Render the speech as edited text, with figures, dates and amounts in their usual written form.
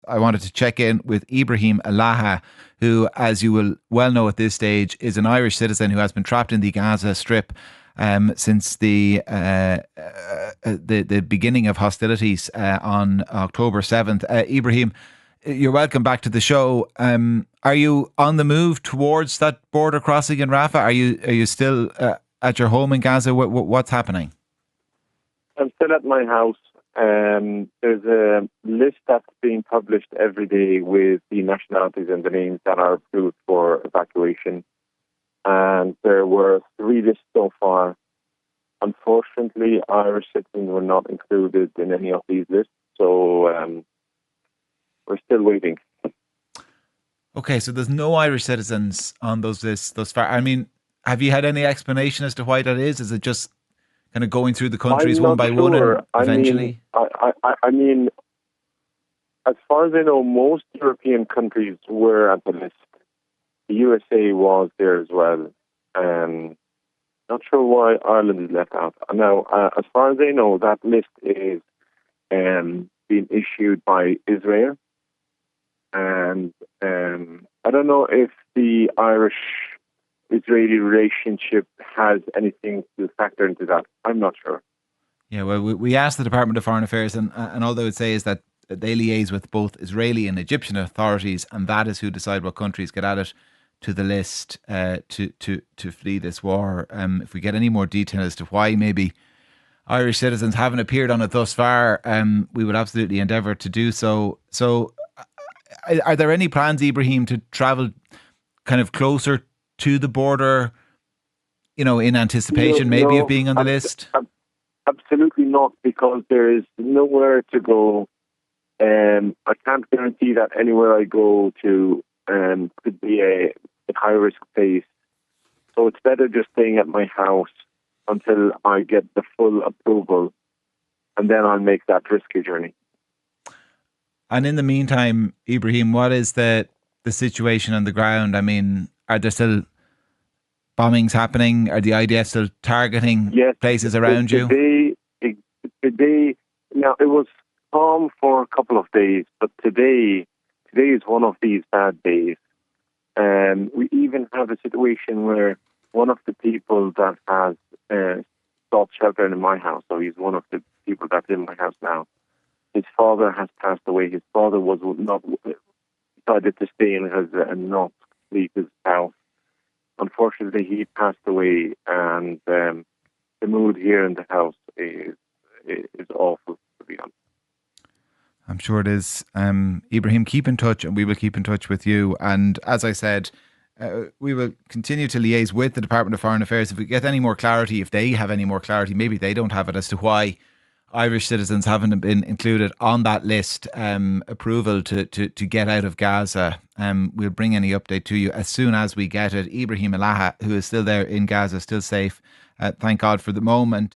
I wanted to check in with Ibrahim Alaha, who, as you will well know at this stage, is an Irish citizen who has been trapped in the Gaza Strip since the beginning of hostilities on October 7th. Ibrahim, you're welcome back to the show. Are you on the move towards that border crossing in Rafah? Are you still at your home in Gaza? What's happening? I'm still at my house. There's a list that's being published every day with the nationalities and the names that are approved for evacuation. And there were 3 lists so far. Unfortunately, Irish citizens were not included in any of these lists. So we're still waiting. Okay, so there's no Irish citizens on those lists thus far. I mean, have you had any explanation as to why that is? Is it just kind of going through the countries I'm one not by one sure. and eventually? I mean, as far as I know, most European countries were at the list. The USA was there as well. Not sure why Ireland is left out. Now, as far as I know, that list is being issued by Israel. And I don't know if the Irish-Israeli relationship has anything to factor into that. I'm not sure. Yeah, well, we asked the Department of Foreign Affairs, and all they would say is that they liaise with both Israeli and Egyptian authorities, and that is who decide what countries get added to the list to flee this war. If we get any more detail as to why maybe Irish citizens haven't appeared on it thus far, we would absolutely endeavour to do so. So, are there any plans, Ibrahim, to travel kind of closer to the border, in anticipation maybe of No, being on the list? absolutely not, because there is nowhere to go. I can't guarantee that anywhere I go to could be a high-risk place. So it's better just staying at my house until I get the full approval, and then I'll make that risky journey. And in the meantime, Ibrahim, what is the situation on the ground? I mean, are there still bombings happening? Are the IDF still targeting places around you? Today, now it was calm for a couple of days, but today is one of these bad days. We even have a situation where one of the people that has sought shelter in my house, so he's one of the people that's in my house now, his father has passed away. His father was not decided to stay in his and not leave his house. Unfortunately, he passed away, and the mood here in the house is awful, to be honest. I'm sure it is. Ibrahim, keep in touch, and we will keep in touch with you. And as I said, we will continue to liaise with the Department of Foreign Affairs. If we get any more clarity, if they have any more clarity, maybe they don't have it, as to why Irish citizens haven't been included on that list, approval to get out of Gaza. We'll bring any update to you as soon as we get it. Ibrahim Alaha, who is still there in Gaza, still safe. Thank God for the moment.